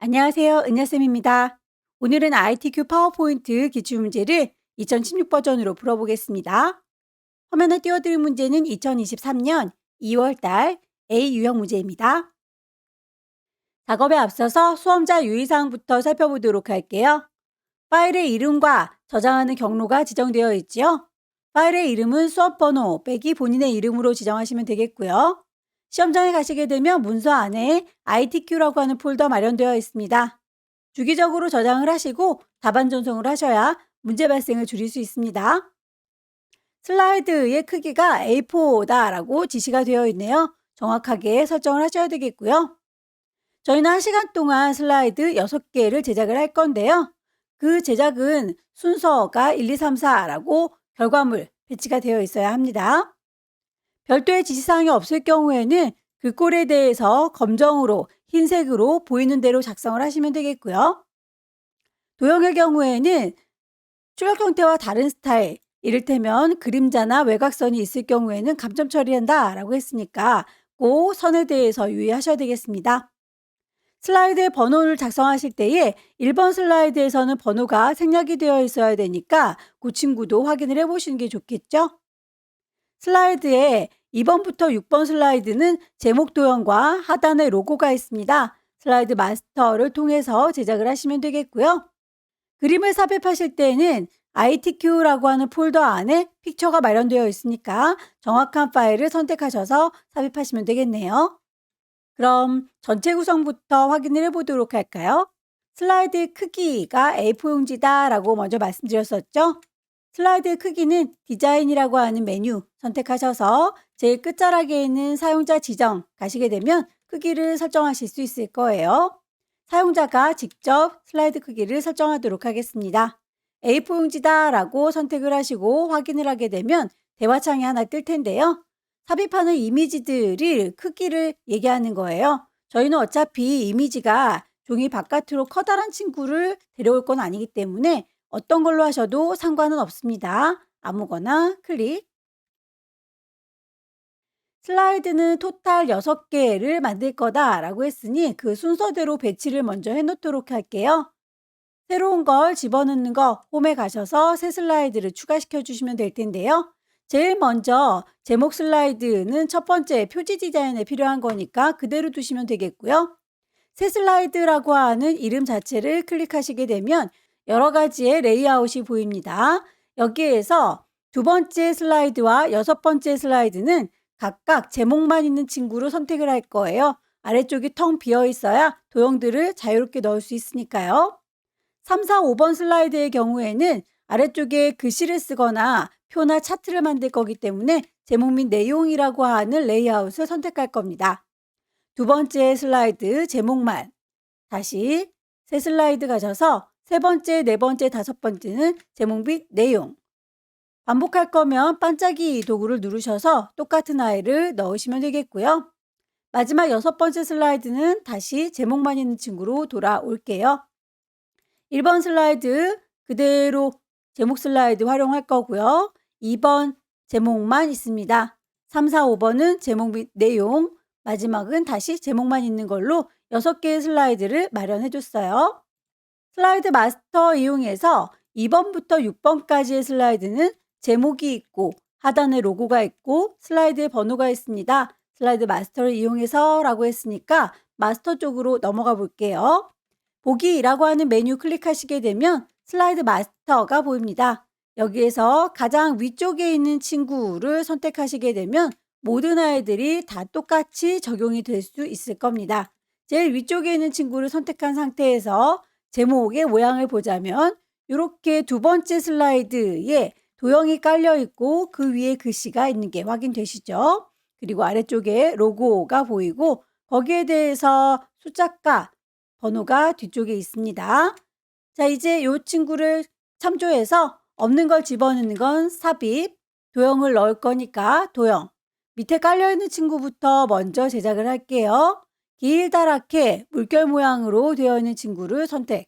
안녕하세요. 은하쌤입니다. 오늘은 ITQ 파워포인트 기출문제를 2016 버전으로 풀어보겠습니다. 화면에 띄워드린 문제는 2023년 2월달 A 유형 문제입니다. 작업에 앞서서 수험자 유의사항부터 살펴보도록 할게요. 파일의 이름과 저장하는 경로가 지정되어 있지요. 파일의 이름은 수업번호 빼기 본인의 이름으로 지정하시면 되겠고요. 시험장에 가시게 되면 문서 안에 ITQ라고 하는 폴더 마련되어 있습니다. 주기적으로 저장을 하시고 답안 전송을 하셔야 문제 발생을 줄일 수 있습니다. 슬라이드의 크기가 A4다라고 지시가 되어 있네요. 정확하게 설정을 하셔야 되겠고요. 저희는 1시간 동안 슬라이드 6개를 제작을 할 건데요. 그 제작은 순서가 1, 2, 3, 4라고 결과물 배치가 되어 있어야 합니다. 별도의 지시사항이 없을 경우에는 그 꼴에 대해서 검정으로 흰색으로 보이는 대로 작성을 하시면 되겠고요. 도형의 경우에는 출력 형태와 다른 스타일, 이를테면 그림자나 외곽선이 있을 경우에는 감점 처리한다 라고 했으니까 꼭 선에 대해서 유의하셔야 되겠습니다. 슬라이드의 번호를 작성하실 때에 1번 슬라이드에서는 번호가 생략이 되어 있어야 되니까 그 친구도 확인을 해보시는 게 좋겠죠? 슬라이드에 2번부터 6번 슬라이드는 제목 도형과 하단에 로고가 있습니다. 슬라이드 마스터를 통해서 제작을 하시면 되겠고요. 그림을 삽입하실 때는 ITQ라고 하는 폴더 안에 픽처가 마련되어 있으니까 정확한 파일을 선택하셔서 삽입하시면 되겠네요. 그럼 전체 구성부터 확인을 해보도록 할까요? 슬라이드 크기가 A4 용지다라고 먼저 말씀드렸었죠? 슬라이드 크기는 디자인이라고 하는 메뉴 선택하셔서 제일 끝자락에 있는 사용자 지정 가시게 되면 크기를 설정하실 수 있을 거예요. 사용자가 직접 슬라이드 크기를 설정하도록 하겠습니다. A4 용지다 라고 선택을 하시고 확인을 하게 되면 대화창이 하나 뜰 텐데요. 삽입하는 이미지들이 크기를 얘기하는 거예요. 저희는 어차피 이미지가 종이 바깥으로 커다란 친구를 데려올 건 아니기 때문에 어떤 걸로 하셔도 상관은 없습니다. 아무거나 클릭. 슬라이드는 토탈 6개를 만들 거다라고 했으니 그 순서대로 배치를 먼저 해놓도록 할게요. 새로운 걸 집어넣는 거 홈에 가셔서 새 슬라이드를 추가시켜 주시면 될 텐데요. 제일 먼저 제목 슬라이드는 첫 번째 표지 디자인에 필요한 거니까 그대로 두시면 되겠고요. 새 슬라이드라고 하는 이름 자체를 클릭하시게 되면 여러 가지의 레이아웃이 보입니다. 여기에서 두 번째 슬라이드와 6번째 슬라이드는 각각 제목만 있는 친구로 선택을 할 거예요. 아래쪽이 텅 비어 있어야 도형들을 자유롭게 넣을 수 있으니까요. 3, 4, 5번 슬라이드의 경우에는 아래쪽에 글씨를 쓰거나 표나 차트를 만들 거기 때문에 제목 및 내용이라고 하는 레이아웃을 선택할 겁니다. 두 번째 슬라이드 제목만, 다시 새 슬라이드 가셔서 세 번째, 네 번째, 다섯 번째는 제목 및 내용. 반복할 거면 반짝이 도구를 누르셔서 똑같은 아이를 넣으시면 되겠고요. 마지막 6번째 슬라이드는 다시 제목만 있는 친구로 돌아올게요. 1번 슬라이드 그대로 제목 슬라이드 활용할 거고요. 2번 제목만 있습니다. 3, 4, 5번은 제목 및 내용, 마지막은 다시 제목만 있는 걸로 6개의 슬라이드를 마련해 줬어요. 슬라이드 마스터 이용해서 2번부터 6번까지의 슬라이드는 제목이 있고 하단에 로고가 있고 슬라이드에 번호가 있습니다. 슬라이드 마스터를 이용해서 라고 했으니까 마스터 쪽으로 넘어가 볼게요. 보기라고 하는 메뉴 클릭하시게 되면 슬라이드 마스터가 보입니다. 여기에서 가장 위쪽에 있는 친구를 선택하시게 되면 모든 아이들이 다 똑같이 적용이 될 수 있을 겁니다. 제일 위쪽에 있는 친구를 선택한 상태에서 제목의 모양을 보자면 이렇게 두 번째 슬라이드에 도형이 깔려 있고 그 위에 글씨가 있는 게 확인되시죠? 그리고 아래쪽에 로고가 보이고 거기에 대해서 숫자가 번호가 뒤쪽에 있습니다. 자, 이제 이 친구를 참조해서 없는 걸 집어넣는 건 삽입, 도형을 넣을 거니까 도형. 밑에 깔려있는 친구부터 먼저 제작을 할게요. 길다랗게 물결 모양으로 되어 있는 친구를 선택.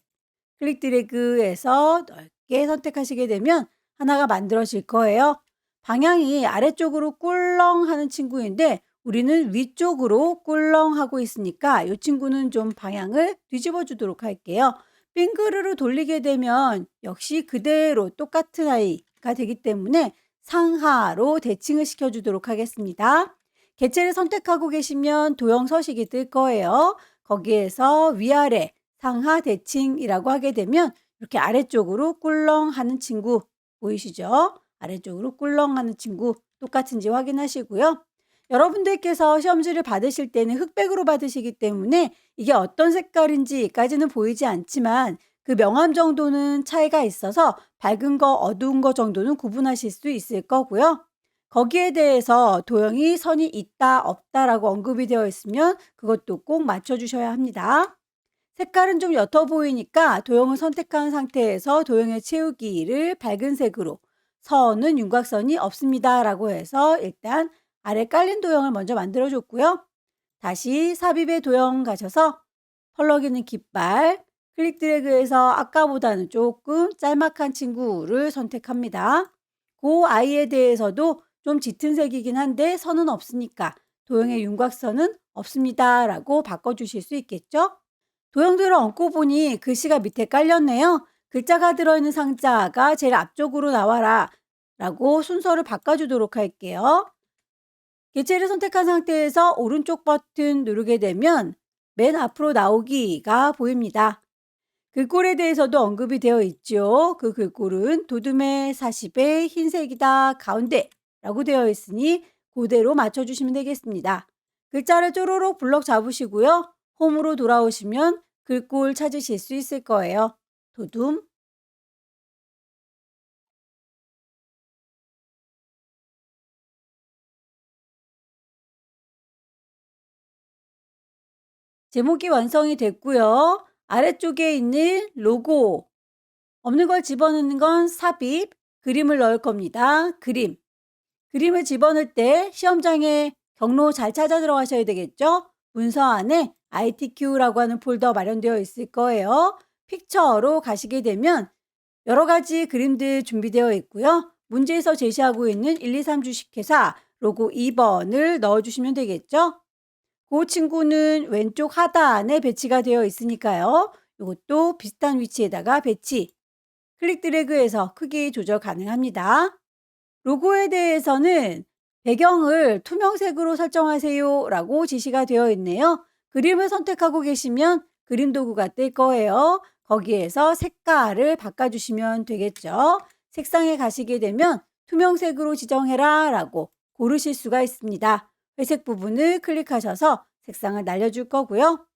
클릭 드래그해서 넓게 선택하시게 되면 하나가 만들어질 거예요. 방향이 아래쪽으로 꿀렁 하는 친구인데 우리는 위쪽으로 꿀렁하고 있으니까 이 친구는 좀 방향을 뒤집어 주도록 할게요. 빙그르르 돌리게 되면 역시 그대로 똑같은 아이가 되기 때문에 상하로 대칭을 시켜주도록 하겠습니다. 개체를 선택하고 계시면 도형 서식이 뜰 거예요. 거기에서 위아래 상하 대칭이라고 하게 되면 이렇게 아래쪽으로 꿀렁하는 친구 보이시죠? 아래쪽으로 꿀렁하는 친구 똑같은지 확인하시고요. 여러분들께서 시험지를 받으실 때는 흑백으로 받으시기 때문에 이게 어떤 색깔인지까지는 보이지 않지만 그 명암 정도는 차이가 있어서 밝은 거, 어두운 거 정도는 구분하실 수 있을 거고요. 거기에 대해서 도형이 선이 있다, 없다라고 언급이 되어 있으면 그것도 꼭 맞춰주셔야 합니다. 색깔은 좀 옅어 보이니까 도형을 선택한 상태에서 도형의 채우기를 밝은 색으로, 선은 윤곽선이 없습니다 라고 해서 일단 아래 깔린 도형을 먼저 만들어 줬고요. 다시 삽입의 도형 가셔서 펄럭이는 깃발, 클릭 드래그해서 아까보다는 조금 짤막한 친구를 선택합니다. 그 아이에 대해서도 좀 짙은 색이긴 한데 선은 없으니까 도형의 윤곽선은 없습니다 라고 바꿔주실 수 있겠죠? 도형들을 얹고 보니 글씨가 밑에 깔렸네요. 글자가 들어있는 상자가 제일 앞쪽으로 나와라 라고 순서를 바꿔주도록 할게요. 개체를 선택한 상태에서 오른쪽 버튼 누르게 되면 맨 앞으로 나오기가 보입니다. 글꼴에 대해서도 언급이 되어 있죠. 그 글꼴은 도둠의 40의 흰색이다 가운데 라고 되어 있으니 그대로 맞춰주시면 되겠습니다. 글자를 쪼로록 블럭 잡으시고요. 홈으로 돌아오시면 글꼴 찾으실 수 있을 거예요. 도둠. 제목이 완성이 됐고요. 아래쪽에 있는 로고, 없는 걸 집어넣는 건 삽입, 그림을 넣을 겁니다. 그림. 그림을 집어넣을 때 시험장에 경로 잘 찾아 들어가셔야 되겠죠? 문서 안에 ITQ라고 하는 폴더 마련되어 있을 거예요. 픽처로 가시게 되면 여러 가지 그림들 준비되어 있고요. 문제에서 제시하고 있는 123 주식회사 로고 2번을 넣어주시면 되겠죠? 그 친구는 왼쪽 하단에 배치가 되어 있으니까요. 이것도 비슷한 위치에다가 배치, 클릭 드래그해서 크기 조절 가능합니다. 로고에 대해서는 배경을 투명색으로 설정하세요 라고 지시가 되어 있네요. 그림을 선택하고 계시면 그림 도구가 뜰 거예요. 거기에서 색깔을 바꿔주시면 되겠죠. 색상에 가시게 되면 투명색으로 지정해라 라고 고르실 수가 있습니다. 회색 부분을 클릭하셔서 색상을 날려줄 거고요.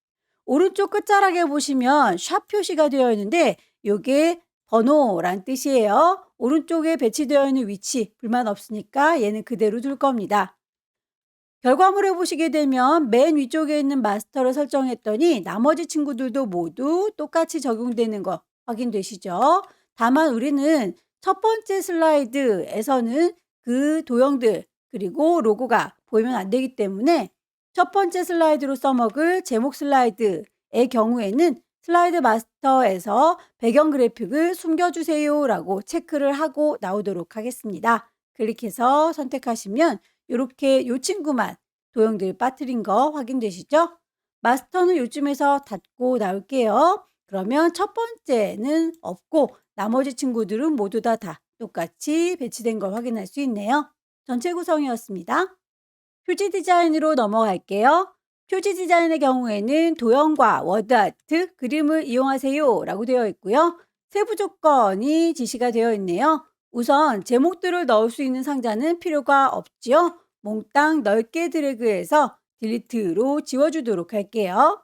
오른쪽 끝자락에 보시면 샵 표시가 되어 있는데 이게 번호란 뜻이에요. 오른쪽에 배치되어 있는 위치 불만 없으니까 얘는 그대로 둘 겁니다. 결과물을 보시게 되면 맨 위쪽에 있는 마스터를 설정했더니 나머지 친구들도 모두 똑같이 적용되는 거 확인되시죠? 다만 우리는 첫 번째 슬라이드에서는 그 도형들 그리고 로고가 보이면 안 되기 때문에 첫 번째 슬라이드로 써먹을 제목 슬라이드의 경우에는 슬라이드 마스터에서 배경 그래픽을 숨겨주세요 라고 체크를 하고 나오도록 하겠습니다. 클릭해서 선택하시면 이렇게 이 친구만 도형들 빠뜨린 거 확인되시죠? 마스터는 요쯤에서 닫고 나올게요. 그러면 첫 번째는 없고 나머지 친구들은 모두 다 똑같이 배치된 걸 확인할 수 있네요. 전체 구성이었습니다. 표지 디자인으로 넘어갈게요. 표지 디자인의 경우에는 도형과 워드아트, 그림을 이용하세요 라고 되어 있고요. 세부 조건이 지시가 되어 있네요. 우선 제목들을 넣을 수 있는 상자는 필요가 없지요. 몽땅 넓게 드래그해서 딜리트로 지워주도록 할게요.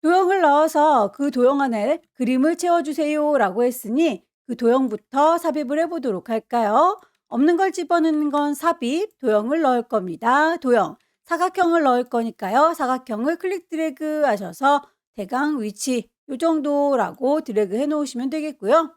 도형을 넣어서 그 도형 안에 그림을 채워주세요 라고 했으니 그 도형부터 삽입을 해보도록 할까요? 없는 걸 집어넣는 건 삽입, 도형을 넣을 겁니다. 도형, 사각형을 넣을 거니까요. 사각형을 클릭 드래그 하셔서 대강 위치 이 정도라고 드래그 해 놓으시면 되겠고요.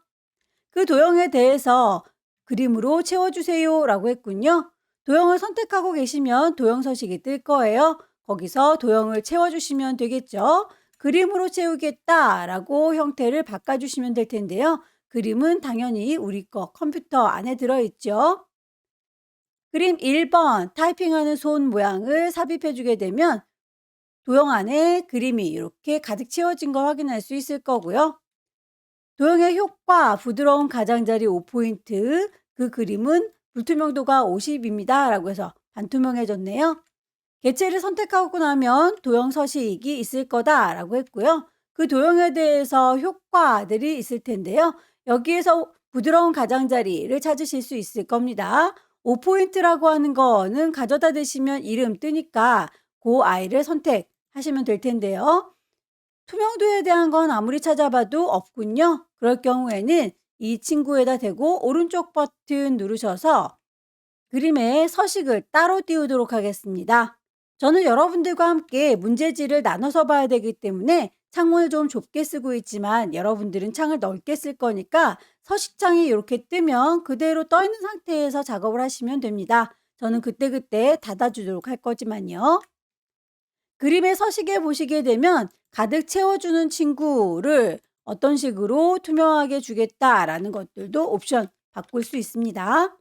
그 도형에 대해서 그림으로 채워주세요 라고 했군요. 도형을 선택하고 계시면 도형 서식이 뜰 거예요. 거기서 도형을 채워주시면 되겠죠. 그림으로 채우겠다라고 형태를 바꿔주시면 될 텐데요. 그림은 당연히 우리 거 컴퓨터 안에 들어있죠. 그림 1번 타이핑하는 손 모양을 삽입해 주게 되면 도형 안에 그림이 이렇게 가득 채워진 걸 확인할 수 있을 거고요. 도형의 효과, 부드러운 가장자리 5포인트, 그 그림은 불투명도가 50입니다. 라고 해서 반투명해졌네요. 개체를 선택하고 나면 도형 서식이 있을 거다라고 했고요. 그 도형에 대해서 효과들이 있을 텐데요. 여기에서 부드러운 가장자리를 찾으실 수 있을 겁니다. 5포인트라고 하는 거는 가져다 대시면 이름 뜨니까 그 아이를 선택하시면 될 텐데요. 투명도에 대한 건 아무리 찾아봐도 없군요. 그럴 경우에는 이 친구에다 대고 오른쪽 버튼 누르셔서 그림의 서식을 따로 띄우도록 하겠습니다. 저는 여러분들과 함께 문제지를 나눠서 봐야 되기 때문에 창문을 좀 좁게 쓰고 있지만 여러분들은 창을 넓게 쓸 거니까 서식창이 이렇게 뜨면 그대로 떠 있는 상태에서 작업을 하시면 됩니다. 저는 그때그때 닫아주도록 할 거지만요. 그림의 서식에 보시게 되면 가득 채워주는 친구를 어떤 식으로 투명하게 주겠다라는 것들도 옵션 바꿀 수 있습니다.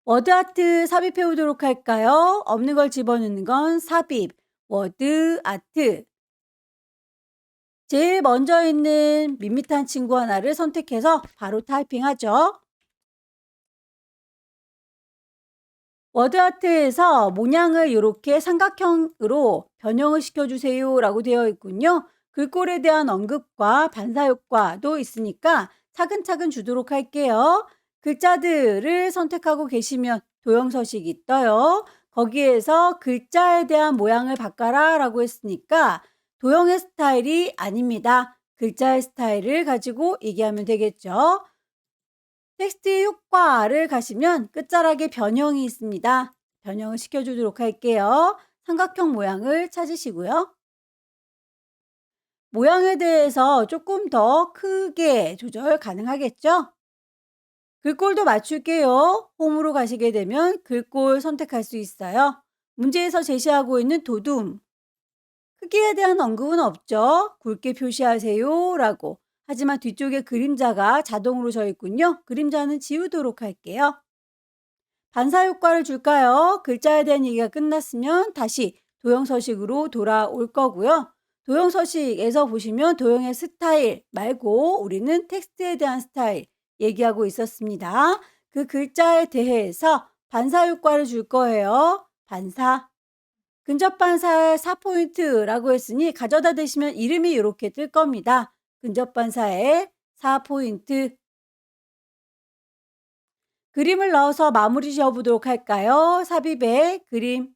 워드아트 삽입해 보도록 할까요? 없는 걸 집어넣는 건 삽입, 워드아트. 제일 먼저 있는 밋밋한 친구 하나를 선택해서 바로 타이핑하죠. 워드아트에서 모양을 이렇게 삼각형으로 변형을 시켜주세요 라고 되어 있군요. 글꼴에 대한 언급과 반사 효과도 있으니까 차근차근 주도록 할게요. 글자들을 선택하고 계시면 도형 서식이 떠요. 거기에서 글자에 대한 모양을 바꿔라 라고 했으니까 도형의 스타일이 아닙니다. 글자의 스타일을 가지고 얘기하면 되겠죠. 텍스트의 효과를 가시면 끝자락에 변형이 있습니다. 변형을 시켜주도록 할게요. 삼각형 모양을 찾으시고요. 모양에 대해서 조금 더 크게 조절 가능하겠죠? 글꼴도 맞출게요. 홈으로 가시게 되면 글꼴 선택할 수 있어요. 문제에서 제시하고 있는 도둠. 크기에 대한 언급은 없죠. 굵게 표시하세요 라고. 하지만 뒤쪽에 그림자가 자동으로 져 있군요. 그림자는 지우도록 할게요. 반사 효과를 줄까요? 글자에 대한 얘기가 끝났으면 다시 도형 서식으로 돌아올 거고요. 도형 서식에서 보시면 도형의 스타일 말고 우리는 텍스트에 대한 스타일 얘기하고 있었습니다. 그 글자에 대해서 반사 효과를 줄 거예요. 반사. 근접 반사에 4포인트라고 했으니 가져다 대시면 이름이 이렇게 뜰 겁니다. 근접 반사에 4포인트. 그림을 넣어서 마무리 지어보도록 할까요? 삽입에 그림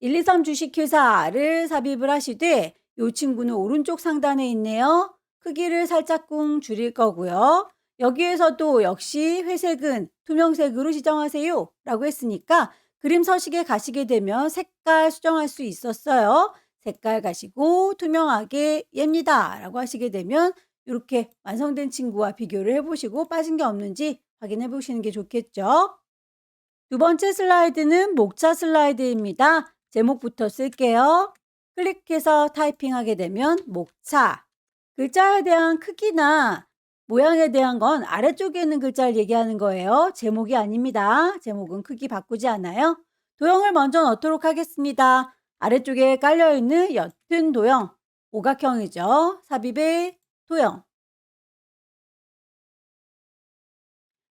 123 주식회사를 삽입을 하시되 이 친구는 오른쪽 상단에 있네요. 크기를 살짝쿵 줄일 거고요. 여기에서도 역시 회색은 투명색으로 지정하세요 라고 했으니까 그림 서식에 가시게 되면 색깔 수정할 수 있었어요. 색깔 가시고 투명하게 옅니다 라고 하시게 되면 이렇게 완성된 친구와 비교를 해보시고 빠진 게 없는지 확인해 보시는 게 좋겠죠. 두 번째 슬라이드는 목차 슬라이드입니다. 제목부터 쓸게요. 클릭해서 타이핑하게 되면 목차. 글자에 대한 크기나 모양에 대한 건 아래쪽에 있는 글자를 얘기하는 거예요. 제목이 아닙니다. 제목은 크기 바꾸지 않아요. 도형을 먼저 넣도록 하겠습니다. 아래쪽에 깔려있는 옅은 도형, 오각형이죠. 삽입의 도형.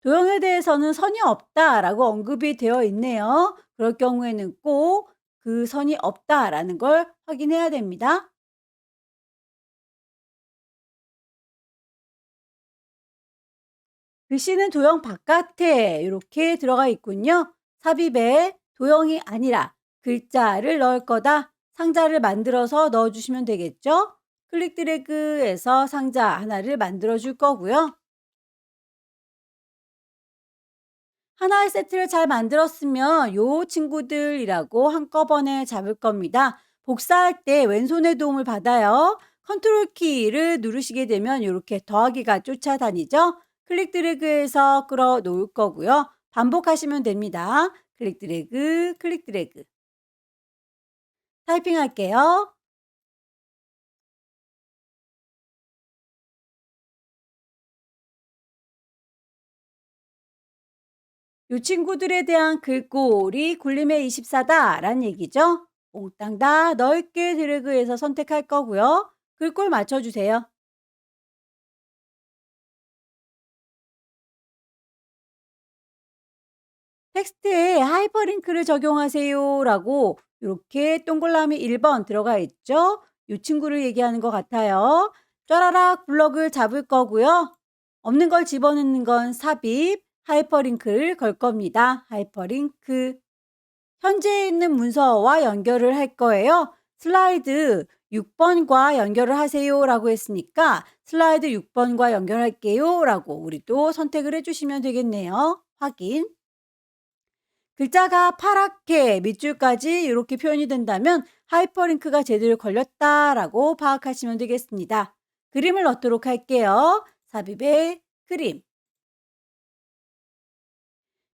도형에 대해서는 선이 없다라고 언급이 되어 있네요. 그럴 경우에는 꼭 그 선이 없다라는 걸 확인해야 됩니다. 글씨는 도형 바깥에 이렇게 들어가 있군요. 삽입에 도형이 아니라 글자를 넣을 거다. 상자를 만들어서 넣어주시면 되겠죠. 클릭 드래그해서 상자 하나를 만들어 줄 거고요. 하나의 세트를 잘 만들었으면 요 친구들이라고 한꺼번에 잡을 겁니다. 복사할 때 왼손의 도움을 받아요. 컨트롤 키를 누르시게 되면 이렇게 더하기가 쫓아다니죠. 클릭 드래그해서 끌어 놓을 거고요. 반복하시면 됩니다. 클릭 드래그, 클릭 드래그. 타이핑 할게요. 이 친구들에 대한 글꼴이 굴림의 24다 라는 얘기죠. 몽땅 다 넓게 드래그해서 선택할 거고요. 글꼴 맞춰주세요. 텍스트에 하이퍼링크를 적용하세요라고 이렇게 동그라미 1번 들어가 있죠. 이 친구를 얘기하는 것 같아요. 쫘라락 블럭을 잡을 거고요. 없는 걸 집어넣는 건 삽입, 하이퍼링크를 걸 겁니다. 하이퍼링크. 현재 있는 문서와 연결을 할 거예요. 슬라이드 6번과 연결을 하세요라고 했으니까 슬라이드 6번과 연결할게요라고 우리도 선택을 해주시면 되겠네요. 확인. 글자가 파랗게 밑줄까지 이렇게 표현이 된다면 하이퍼링크가 제대로 걸렸다라고 파악하시면 되겠습니다. 그림을 넣도록 할게요. 삽입의 그림.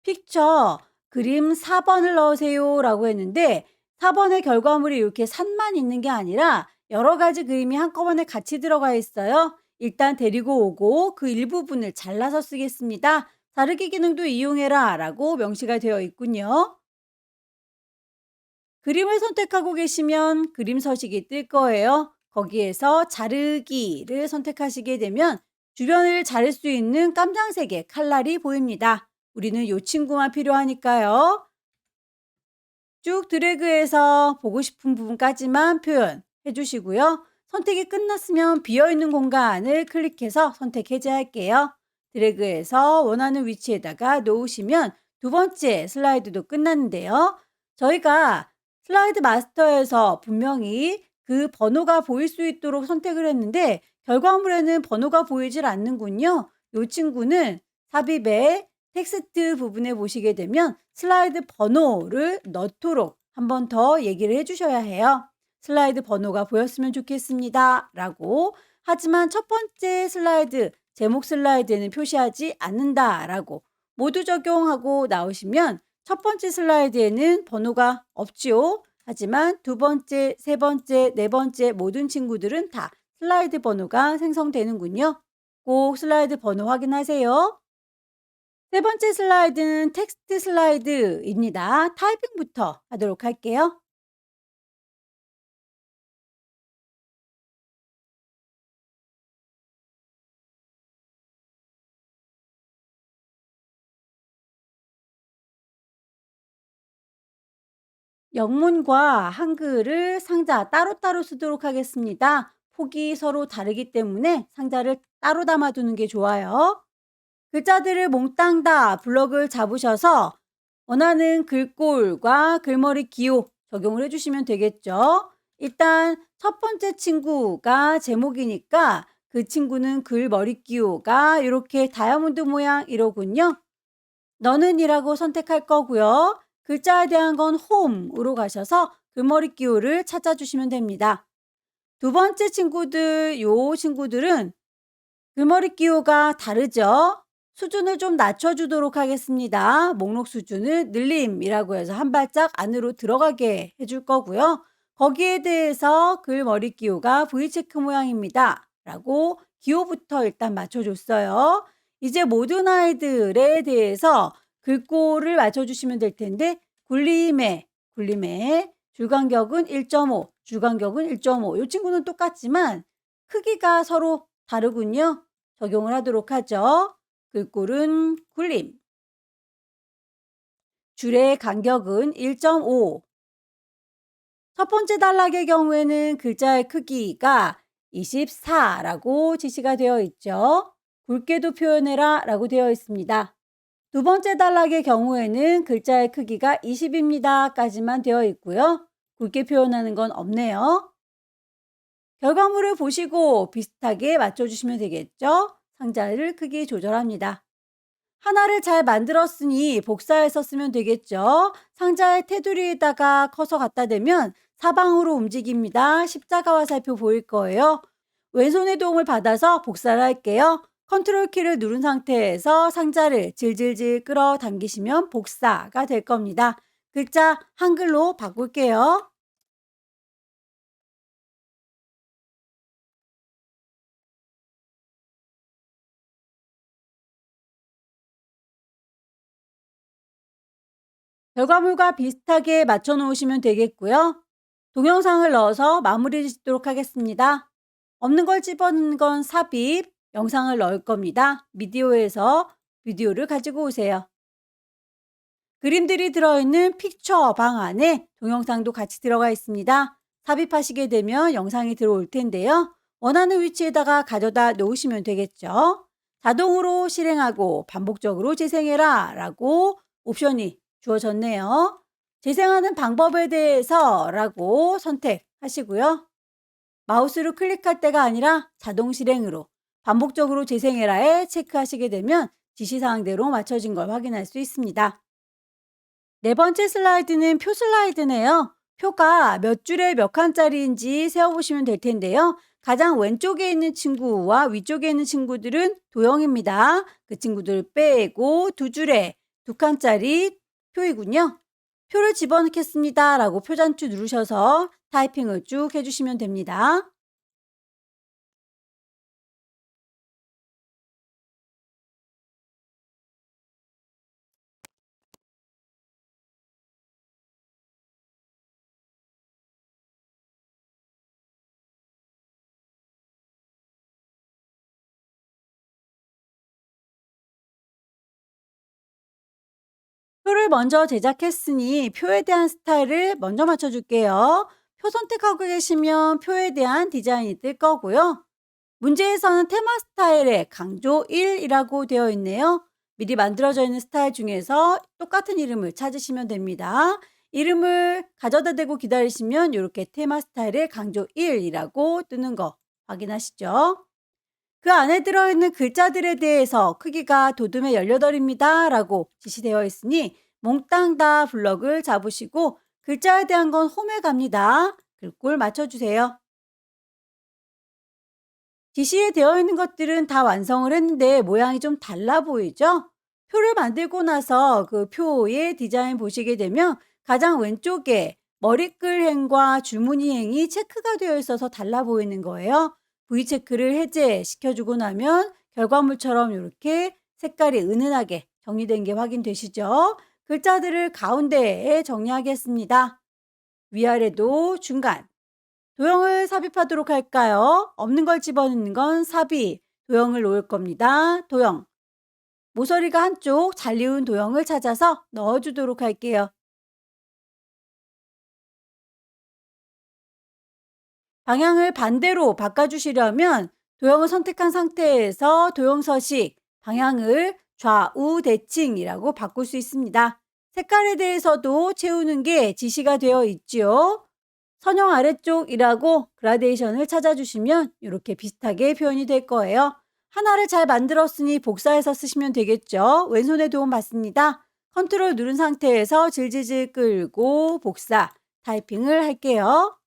픽처 그림 4번을 넣으세요라고 했는데 4번의 결과물이 이렇게 산만 있는 게 아니라 여러 가지 그림이 한꺼번에 같이 들어가 있어요. 일단 데리고 오고 그 일부분을 잘라서 쓰겠습니다. 자르기 기능도 이용해라 라고 명시가 되어 있군요. 그림을 선택하고 계시면 그림 서식이 뜰 거예요. 거기에서 자르기를 선택하시게 되면 주변을 자를 수 있는 깜장색의 칼날이 보입니다. 우리는 이 친구만 필요하니까요. 쭉 드래그해서 보고 싶은 부분까지만 표현해 주시고요. 선택이 끝났으면 비어있는 공간을 클릭해서 선택 해제할게요. 드래그해서 원하는 위치에다가 놓으시면 두 번째 슬라이드도 끝났는데요. 저희가 슬라이드 마스터에서 분명히 그 번호가 보일 수 있도록 선택을 했는데 결과물에는 번호가 보이질 않는군요. 이 친구는 삽입에 텍스트 부분에 보시게 되면 슬라이드 번호를 넣도록 한 번 더 얘기를 해주셔야 해요. 슬라이드 번호가 보였으면 좋겠습니다. 라고. 하지만 첫 번째 슬라이드, 제목 슬라이드에는 표시하지 않는다. 라고 모두 적용하고 나오시면 첫 번째 슬라이드에는 번호가 없지요. 하지만 두 번째, 세 번째, 네 번째 모든 친구들은 다 슬라이드 번호가 생성되는군요. 꼭 슬라이드 번호 확인하세요. 세 번째 슬라이드는 텍스트 슬라이드입니다. 타이핑부터 하도록 할게요. 영문과 한글을 상자 따로따로 쓰도록 하겠습니다. 폭이 서로 다르기 때문에 상자를 따로 담아두는 게 좋아요. 글자들을 몽땅 다 블럭을 잡으셔서 원하는 글꼴과 글머리 기호 적용을 해주시면 되겠죠. 일단 첫 번째 친구가 제목이니까 그 친구는 글머리 기호가 이렇게 다이아몬드 모양 이러군요. 너는 이라고 선택할 거고요. 글자에 대한 건 홈으로 가셔서 글머리 기호를 찾아주시면 됩니다. 두 번째 친구들, 요 친구들은 글머리 기호가 다르죠? 수준을 좀 낮춰주도록 하겠습니다. 목록 수준을 늘림이라고 해서 한 발짝 안으로 들어가게 해줄 거고요. 거기에 대해서 글머리 기호가 V체크 모양입니다. 라고 기호부터 일단 맞춰줬어요. 이제 모든 아이들에 대해서 글꼴을 맞춰주시면 될 텐데 굴림의 줄간격은 1.5, 주간격은 1.5. 이 친구는 똑같지만 크기가 서로 다르군요. 적용을 하도록 하죠. 글꼴은 굴림. 줄의 간격은 1.5. 첫 번째 단락의 경우에는 글자의 크기가 24라고 지시가 되어 있죠. 굵게도 표현해라 라고 되어 있습니다. 두 번째 단락의 경우에는 글자의 크기가 20입니다 까지만 되어 있고요. 굵게 표현하는 건 없네요. 결과물을 보시고 비슷하게 맞춰주시면 되겠죠. 상자를 크기 조절합니다. 하나를 잘 만들었으니 복사해서 쓰면 되겠죠. 상자의 테두리에다가 커서 갖다 대면 사방으로 움직입니다. 십자가와 살표 보일 거예요. 왼손의 도움을 받아서 복사를 할게요. 컨트롤 키를 누른 상태에서 상자를 질질질 끌어당기시면 복사가 될 겁니다. 글자 한글로 바꿀게요. 결과물과 비슷하게 맞춰 놓으시면 되겠고요. 동영상을 넣어서 마무리 짓도록 하겠습니다. 없는 걸 집어넣는 건 삽입, 영상을 넣을 겁니다. 미디어에서 비디오를 가지고 오세요. 그림들이 들어있는 픽처 방 안에 동영상도 같이 들어가 있습니다. 삽입하시게 되면 영상이 들어올 텐데요. 원하는 위치에다가 가져다 놓으시면 되겠죠. 자동으로 실행하고 반복적으로 재생해라 라고 옵션이 주어졌네요. 재생하는 방법에 대해서 라고 선택하시고요. 마우스로 클릭할 때가 아니라 자동 실행으로 반복적으로 재생해라에 체크하시게 되면 지시사항대로 맞춰진 걸 확인할 수 있습니다. 네 번째 슬라이드는 표 슬라이드네요. 표가 몇 줄에 몇 칸짜리인지 세어보시면 될 텐데요. 가장 왼쪽에 있는 친구와 위쪽에 있는 친구들은 도형입니다. 그 친구들 빼고 두 줄에 두 칸짜리 표이군요. 표를 집어넣겠습니다 라고 표단추 누르셔서 타이핑을 쭉 해주시면 됩니다. 표를 먼저 제작했으니 표에 대한 스타일을 먼저 맞춰줄게요. 표 선택하고 계시면 표에 대한 디자인이 뜰 거고요. 문제에서는 테마 스타일에 강조 1이라고 되어 있네요. 미리 만들어져 있는 스타일 중에서 똑같은 이름을 찾으시면 됩니다. 이름을 가져다 대고 기다리시면 이렇게 테마 스타일에 강조 1이라고 뜨는 거 확인하시죠? 그 안에 들어있는 글자들에 대해서 크기가 도둠의 18입니다 라고 지시되어 있으니 몽땅 다 블럭을 잡으시고 글자에 대한 건 홈에 갑니다. 글꼴 맞춰주세요. 지시에 되어 있는 것들은 다 완성을 했는데 모양이 좀 달라 보이죠? 표를 만들고 나서 그 표의 디자인 보시게 되면 가장 왼쪽에 머리글행과 줄무늬행이 체크가 되어 있어서 달라 보이는 거예요. V체크를 해제시켜주고 나면 결과물처럼 이렇게 색깔이 은은하게 정리된 게 확인되시죠? 글자들을 가운데에 정리하겠습니다. 위아래도 중간. 도형을 삽입하도록 할까요? 없는 걸 집어넣는 건 삽입. 도형을 놓을 겁니다. 도형. 모서리가 한쪽 잘 이은 도형을 찾아서 넣어주도록 할게요. 방향을 반대로 바꿔주시려면 도형을 선택한 상태에서 도형 서식, 방향을 좌우 대칭이라고 바꿀 수 있습니다. 색깔에 대해서도 채우는 게 지시가 되어 있지요. 선형 아래쪽이라고 그라데이션을 찾아주시면 이렇게 비슷하게 표현이 될 거예요. 하나를 잘 만들었으니 복사해서 쓰시면 되겠죠. 왼손에 도움 받습니다. 컨트롤 누른 상태에서 질질질 끌고 복사, 타이핑을 할게요.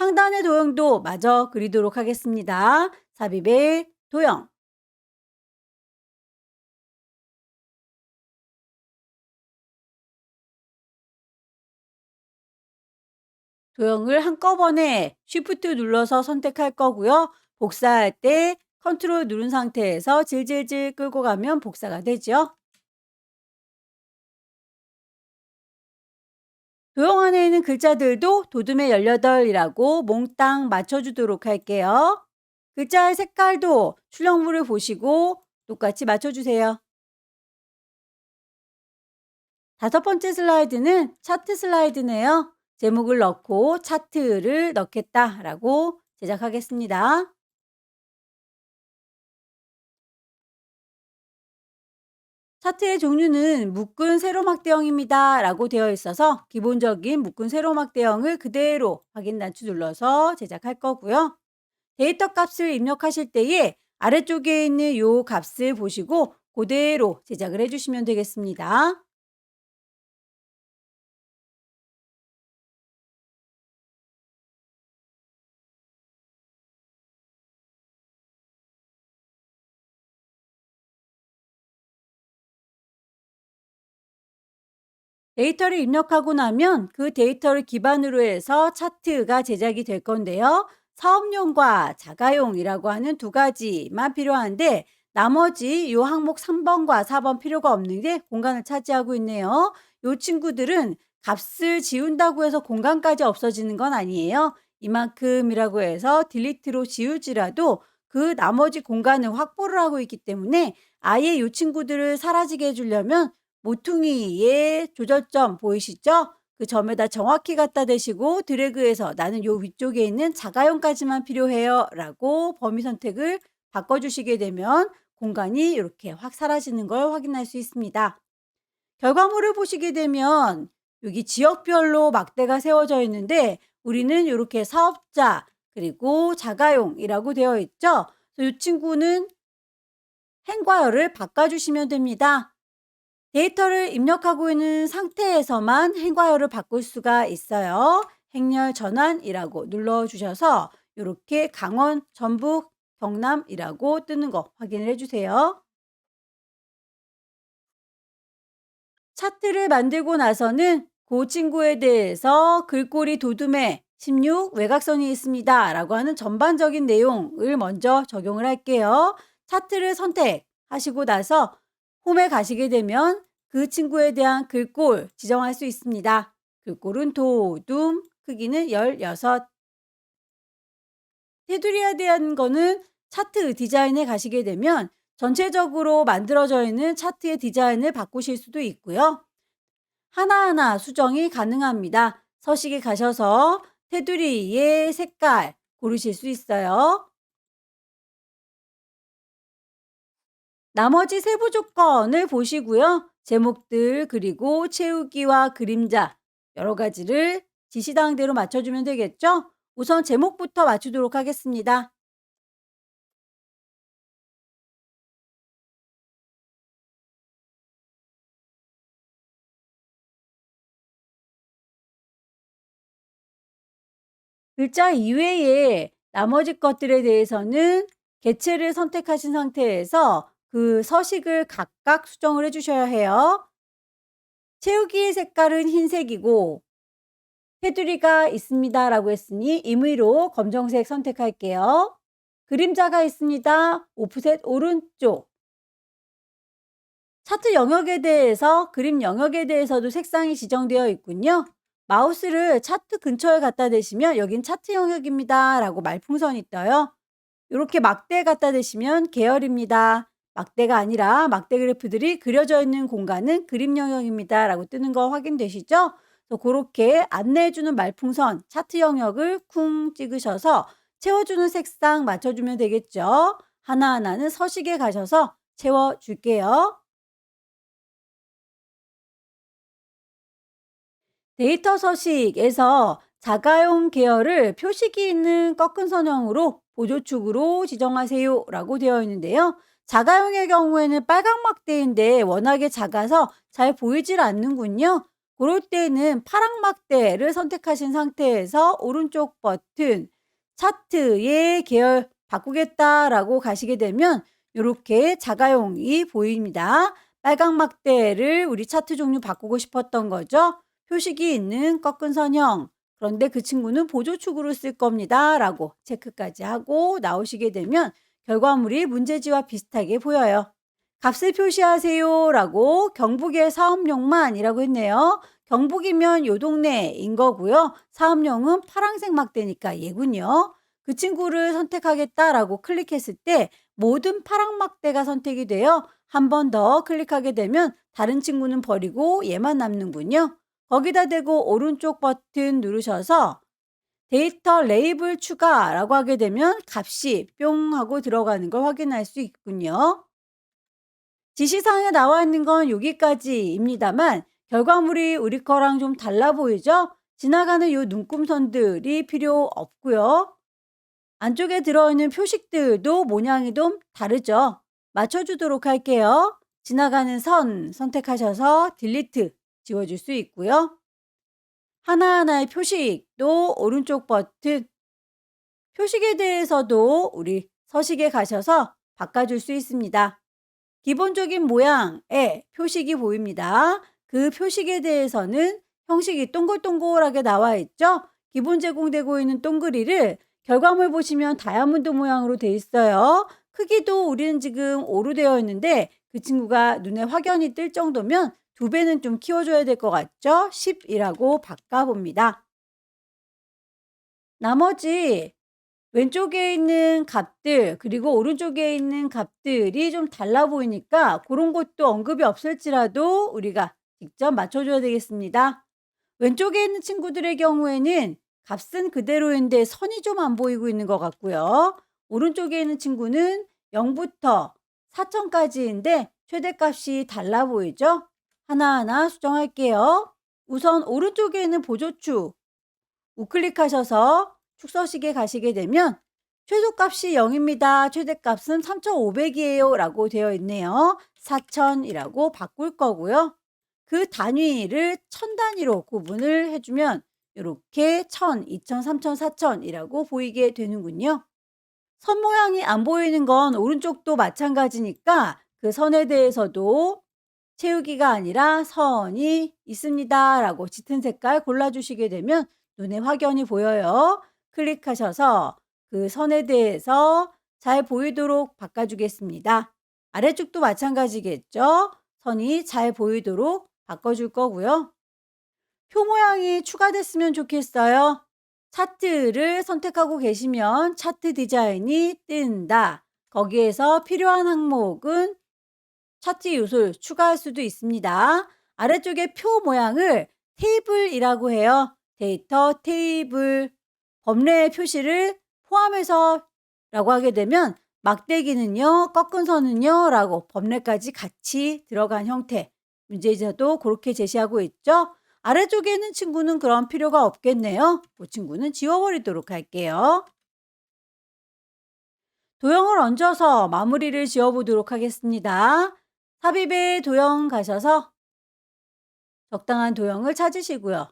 상단의 도형도 마저 그리도록 하겠습니다. 삽입의 도형. 도형을 한꺼번에 Shift 눌러서 선택할 거고요. 복사할 때 컨트롤 누른 상태에서 질질질 끌고 가면 복사가 되죠. 도형 안에 있는 글자들도 도둠의 18이라고 몽땅 맞춰주도록 할게요. 글자의 색깔도 출력물을 보시고 똑같이 맞춰주세요. 다섯 번째 슬라이드는 차트 슬라이드네요. 제목을 넣고 차트를 넣겠다라고 제작하겠습니다. 차트의 종류는 묶은 세로막대형입니다 라고 되어 있어서 기본적인 묶은 세로막대형을 그대로 확인 단추 눌러서 제작할 거고요. 데이터 값을 입력하실 때에 아래쪽에 있는 이 값을 보시고 그대로 제작을 해주시면 되겠습니다. 데이터를 입력하고 나면 그 데이터를 기반으로 해서 차트가 제작이 될 건데요. 사업용과 자가용이라고 하는 두 가지만 필요한데 나머지 요 항목 3번과 4번 필요가 없는 게 공간을 차지하고 있네요. 요 친구들은 값을 지운다고 해서 공간까지 없어지는 건 아니에요. 이만큼이라고 해서 딜리트로 지울지라도 그 나머지 공간을 확보를 하고 있기 때문에 아예 요 친구들을 사라지게 해주려면 모퉁이의 조절점 보이시죠? 그 점에다 정확히 갖다 대시고 드래그해서 나는 요 위쪽에 있는 자가용까지만 필요해요 라고 범위 선택을 바꿔주시게 되면 공간이 이렇게 확 사라지는 걸 확인할 수 있습니다. 결과물을 보시게 되면 여기 지역별로 막대가 세워져 있는데 우리는 이렇게 사업자 그리고 자가용이라고 되어 있죠. 이 친구는 행과열을 바꿔주시면 됩니다. 데이터를 입력하고 있는 상태에서만 행과열을 바꿀 수가 있어요. 행렬 전환이라고 눌러주셔서 이렇게 강원, 전북, 경남이라고 뜨는 거 확인을 해주세요. 차트를 만들고 나서는 그 친구에 대해서 글꼴이 도둠에 16 외곽선이 있습니다 라고 하는 전반적인 내용을 먼저 적용을 할게요. 차트를 선택하시고 나서 홈에 가시게 되면 그 친구에 대한 글꼴 지정할 수 있습니다. 글꼴은 도둠, 크기는 16. 테두리에 대한 거는 차트 디자인에 가시게 되면 전체적으로 만들어져 있는 차트의 디자인을 바꾸실 수도 있고요. 하나하나 수정이 가능합니다. 서식에 가셔서 테두리의 색깔 고르실 수 있어요. 나머지 세부 조건을 보시고요. 제목들 그리고 채우기와 그림자 여러 가지를 지시사항대로 맞춰주면 되겠죠? 우선 제목부터 맞추도록 하겠습니다. 글자 이외에 나머지 것들에 대해서는 개체를 선택하신 상태에서 그 서식을 각각 수정을 해 주셔야 해요. 채우기의 색깔은 흰색이고 테두리가 있습니다라고 했으니 임의로 검정색 선택할게요. 그림자가 있습니다. 오프셋 오른쪽. 차트 영역에 대해서 그림 영역에 대해서도 색상이 지정되어 있군요. 마우스를 차트 근처에 갖다 대시면 여긴 차트 영역입니다 라고 말풍선이 떠요. 이렇게 막대 갖다 대시면 계열입니다. 막대가 아니라 막대 그래프들이 그려져 있는 공간은 그림 영역입니다 라고 뜨는 거 확인되시죠? 그래서 그렇게 안내해주는 말풍선 차트 영역을 쿵 찍으셔서 채워주는 색상 맞춰주면 되겠죠. 하나하나는 서식에 가셔서 채워줄게요. 데이터 서식에서 자가용 계열을 표식이 있는 꺾은 선형으로 보조축으로 지정하세요 라고 되어 있는데요. 자가용의 경우에는 빨간 막대인데 워낙에 작아서 잘 보이질 않는군요. 그럴 때는 파란 막대를 선택하신 상태에서 오른쪽 버튼 차트의 계열 바꾸겠다라고 가시게 되면 이렇게 자가용이 보입니다. 빨간 막대를 우리 차트 종류 바꾸고 싶었던 거죠. 표식이 있는 꺾은 선형. 그런데 그 친구는 보조축으로 쓸 겁니다. 라고 체크까지 하고 나오시게 되면 결과물이 문제지와 비슷하게 보여요. 값을 표시하세요. 라고 경북의 사업용만이라고 했네요. 경북이면 요 동네인 거고요. 사업용은 파란색 막대니까 얘군요. 그 친구를 선택하겠다라고 클릭했을 때 모든 파란 막대가 선택이 되어 한 번 더 클릭하게 되면 다른 친구는 버리고 얘만 남는군요. 거기다 대고 오른쪽 버튼 누르셔서 데이터 레이블 추가라고 하게 되면 값이 뿅 하고 들어가는 걸 확인할 수 있군요. 지시사항에 나와 있는 건 여기까지입니다만 결과물이 우리 거랑 좀 달라 보이죠? 지나가는 요 눈금선들이 필요 없고요. 안쪽에 들어있는 표식들도 모양이 좀 다르죠? 맞춰주도록 할게요. 지나가는 선 선택하셔서 딜리트 지워줄 수 있고요. 하나하나의 표식도 오른쪽 버튼 표식에 대해서도 우리 서식에 가셔서 바꿔줄 수 있습니다. 기본적인 모양의 표식이 보입니다. 그 표식에 대해서는 형식이 동글동글하게 나와 있죠. 기본 제공되고 있는 동그리를 결과물 보시면 다이아몬드 모양으로 돼 있어요. 크기도 우리는 지금 5로 되어 있는데 그 친구가 눈에 확연히 띌 정도면 2배는 좀 키워줘야 될 것 같죠? 10이라고 바꿔봅니다. 나머지 왼쪽에 있는 값들 그리고 오른쪽에 있는 값들이 좀 달라 보이니까 그런 것도 언급이 없을지라도 우리가 직접 맞춰줘야 되겠습니다. 왼쪽에 있는 친구들의 경우에는 값은 그대로인데 선이 좀 안 보이고 있는 것 같고요. 오른쪽에 있는 친구는 0부터 4천까지인데 최대값이 달라 보이죠? 하나하나 수정할게요. 우선 오른쪽에 있는 보조축 우클릭하셔서 축서식에 가시게 되면 최소값이 0입니다. 최대값은 3,500이에요. 라고 되어 있네요. 4,000이라고 바꿀 거고요. 그 단위를 천 단위로 구분을 해주면 이렇게 1,000, 2,000, 3,000, 4,000이라고 보이게 되는군요. 선 모양이 안 보이는 건 오른쪽도 마찬가지니까 그 선에 대해서도 채우기가 아니라 선이 있습니다. 라고 짙은 색깔 골라주시게 되면 눈에 확연히 보여요. 클릭하셔서 그 선에 대해서 잘 보이도록 바꿔주겠습니다. 아래쪽도 마찬가지겠죠? 선이 잘 보이도록 바꿔줄 거고요. 표 모양이 추가됐으면 좋겠어요. 차트를 선택하고 계시면 차트 디자인이 뜬다. 거기에서 필요한 항목은 차트 요소를 추가할 수도 있습니다. 아래쪽에 표 모양을 테이블이라고 해요. 데이터 테이블 범례의 표시를 포함해서 라고 하게 되면 막대기는요, 꺾은 선은요 라고 범례까지 같이 들어간 형태. 문제지도 그렇게 제시하고 있죠. 아래쪽에 있는 친구는 그런 필요가 없겠네요. 그 친구는 지워버리도록 할게요. 도형을 얹어서 마무리를 지어보도록 하겠습니다. 삽입에 도형 가셔서 적당한 도형을 찾으시고요.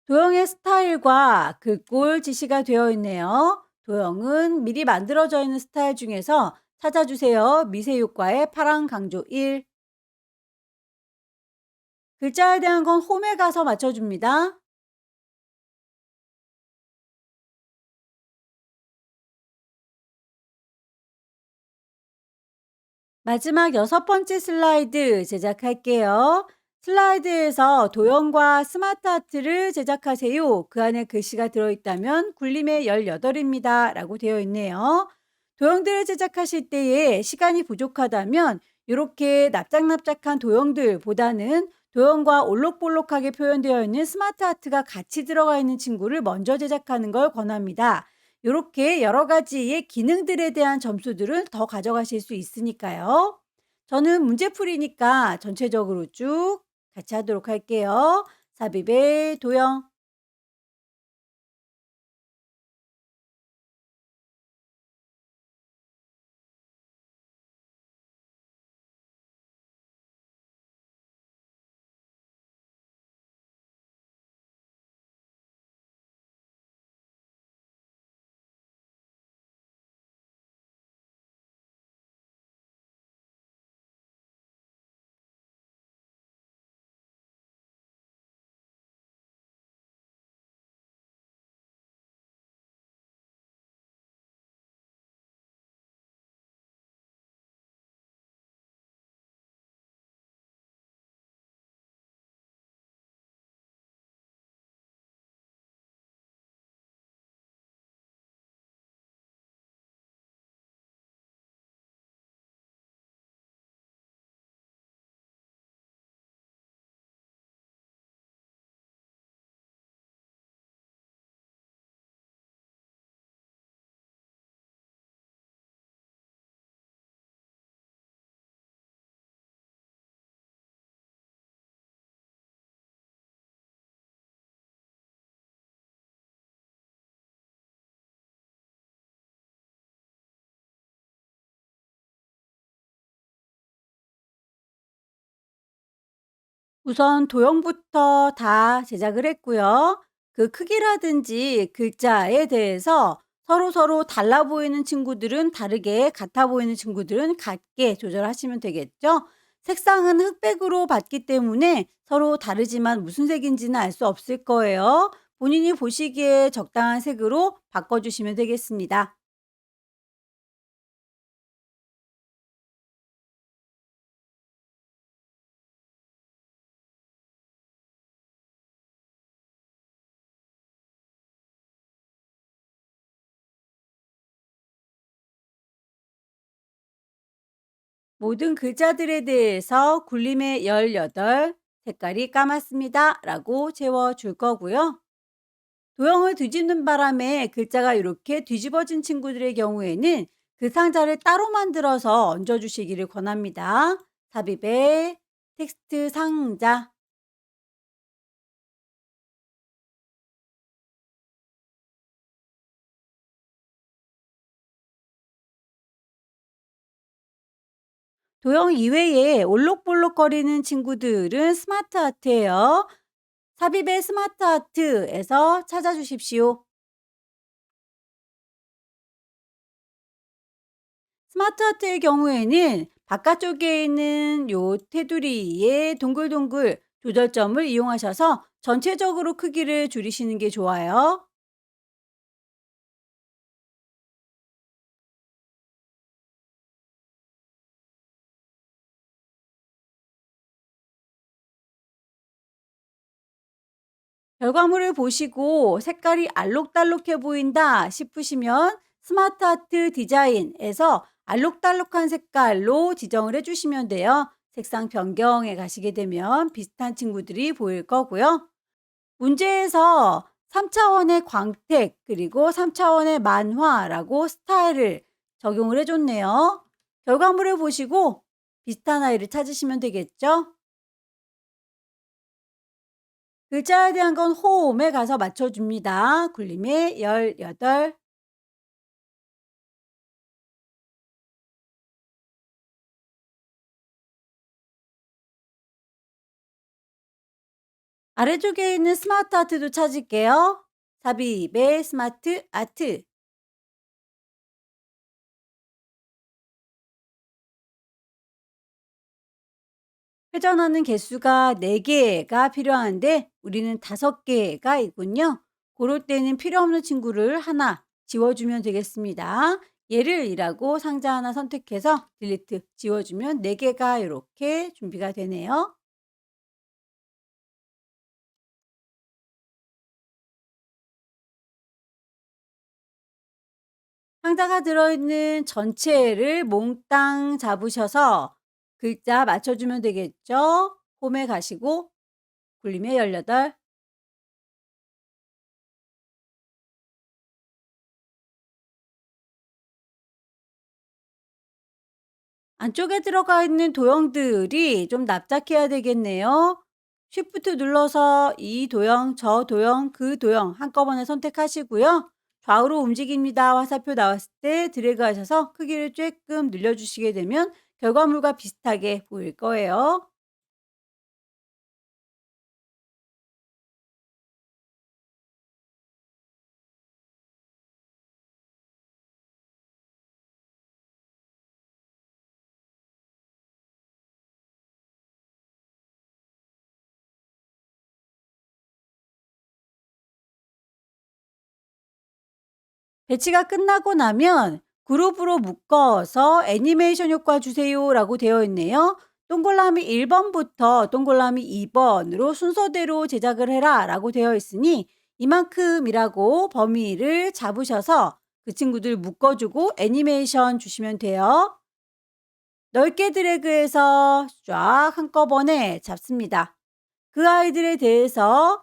도형의 스타일과 글꼴 지시가 되어 있네요. 도형은 미리 만들어져 있는 스타일 중에서 찾아주세요. 미세효과의 파랑 강조 1. 글자에 대한 건 홈에 가서 맞춰줍니다. 마지막 6번째 슬라이드 제작할게요. 슬라이드에서 도형과 스마트 아트를 제작하세요. 그 안에 글씨가 들어있다면 굴림의 18입니다. 라고 되어 있네요. 도형들을 제작하실 때에 시간이 부족하다면 이렇게 납작납작한 도형들보다는 도형과 올록볼록하게 표현되어 있는 스마트 아트가 같이 들어가 있는 친구를 먼저 제작하는 걸 권합니다. 이렇게 여러 가지의 기능들에 대한 점수들은 더 가져가실 수 있으니까요. 저는 문제풀이니까 전체적으로 쭉 같이 하도록 할게요. 삽입의 도형. 우선 도형부터 다 제작을 했고요. 그 크기라든지 글자에 대해서 서로서로 달라 보이는 친구들은 다르게, 같아 보이는 친구들은 같게 조절하시면 되겠죠. 색상은 흑백으로 봤기 때문에 서로 다르지만 무슨 색인지는 알 수 없을 거예요. 본인이 보시기에 적당한 색으로 바꿔주시면 되겠습니다. 모든 글자들에 대해서 굴림의 18, 색깔이 까맣습니다. 라고 채워줄 거고요. 도형을 뒤집는 바람에 글자가 이렇게 뒤집어진 친구들의 경우에는 그 상자를 따로 만들어서 얹어주시기를 권합니다. 삽입의 텍스트 상자. 도형 이외에 올록볼록거리는 친구들은 스마트 아트예요. 삽입의 스마트 아트에서 찾아주십시오. 스마트 아트의 경우에는 바깥쪽에 있는 요 테두리의 동글동글 조절점을 이용하셔서 전체적으로 크기를 줄이시는 게 좋아요. 결과물을 보시고 색깔이 알록달록해 보인다 싶으시면 스마트 아트 디자인에서 알록달록한 색깔로 지정을 해주시면 돼요. 색상 변경에 가시게 되면 비슷한 친구들이 보일 거고요. 문제에서 3차원의 광택 그리고 3차원의 만화라고 스타일을 적용을 해줬네요. 결과물을 보시고 비슷한 아이를 찾으시면 되겠죠? 글자에 대한 건 홈에 가서 맞춰줍니다. 굴림의 18. 아래쪽에 있는 스마트 아트도 찾을게요. 삽입의 스마트 아트. 회전하는 개수가 4개가 필요한데 우리는 5개가 있군요. 고럴 때는 필요 없는 친구를 하나 지워주면 되겠습니다. 얘를 이라고 상자 하나 선택해서 딜리트 지워주면 4개가 이렇게 준비가 되네요. 상자가 들어있는 전체를 몽땅 잡으셔서 글자 맞춰주면 되겠죠? 홈에 가시고 굴림의 18. 안쪽에 들어가 있는 도형들이 좀 납작해야 되겠네요. 쉬프트 눌러서 이 도형, 저 도형, 그 도형 한꺼번에 선택하시고요. 좌우로 움직입니다. 화살표 나왔을 때 드래그 하셔서 크기를 조금 늘려주시게 되면 결과물과 비슷하게 보일 거예요. 배치가 끝나고 나면 그룹으로 묶어서 애니메이션 효과 주세요라고 되어 있네요. 동글라미 1번부터 동글라미 2번으로 순서대로 제작을 해라라고 되어 있으니 이만큼이라고 범위를 잡으셔서 그 친구들 묶어주고 애니메이션 주시면 돼요. 넓게 드래그해서 쫙 한꺼번에 잡습니다. 그 아이들에 대해서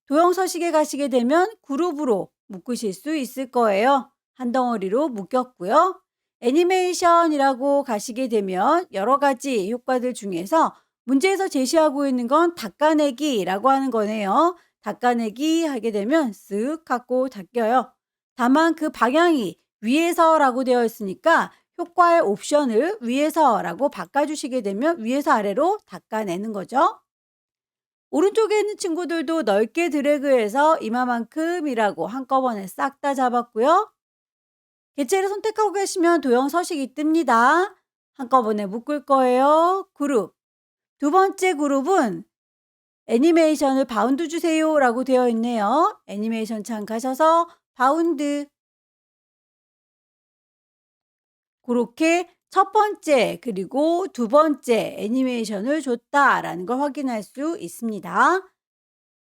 도형 서식에 가시게 되면 그룹으로 묶으실 수 있을 거예요. 한 덩어리로 묶였고요. 애니메이션이라고 가시게 되면 여러 가지 효과들 중에서 문제에서 제시하고 있는 건 닦아내기라고 하는 거네요. 닦아내기 하게 되면 쓱 하고 닦여요. 다만 그 방향이 위에서라고 되어 있으니까 효과의 옵션을 위에서라고 바꿔주시게 되면 위에서 아래로 닦아내는 거죠. 오른쪽에 있는 친구들도 넓게 드래그해서 이마만큼이라고 한꺼번에 싹 다 잡았고요. 개체를 선택하고 계시면 도형 서식이 뜹니다. 한꺼번에 묶을 거예요. 그룹. 두 번째 그룹은 애니메이션을 바운드 주세요 라고 되어 있네요. 애니메이션 창 가셔서 바운드. 그렇게 첫 번째 그리고 두 번째 애니메이션을 줬다라는 걸 확인할 수 있습니다.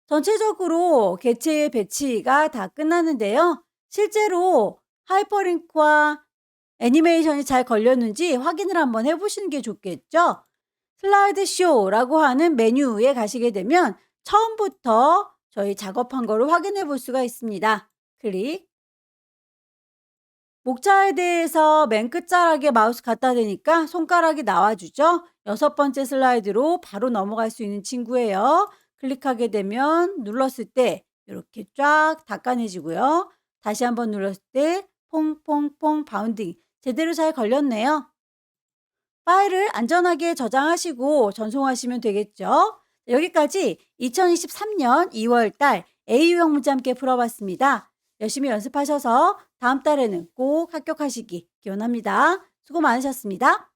전체적으로 개체의 배치가 다 끝났는데요. 실제로 하이퍼링크와 애니메이션이 잘 걸렸는지 확인을 한번 해보시는 게 좋겠죠. 슬라이드 쇼라고 하는 메뉴에 가시게 되면 처음부터 저희 작업한 거를 확인해 볼 수가 있습니다. 클릭. 목차에 대해서 맨 끝자락에 마우스 갖다 대니까 손가락이 나와주죠. 6번째 슬라이드로 바로 넘어갈 수 있는 친구예요. 클릭하게 되면 눌렀을 때 이렇게 쫙 닦아내지고요. 다시 한번 눌렀을 때 퐁퐁퐁 바운딩 제대로 잘 걸렸네요. 파일을 안전하게 저장하시고 전송하시면 되겠죠. 여기까지 2023년 2월 달 A유형 문제 함께 풀어봤습니다. 열심히 연습하셔서 다음 달에는 꼭 합격하시기 기원합니다. 수고 많으셨습니다.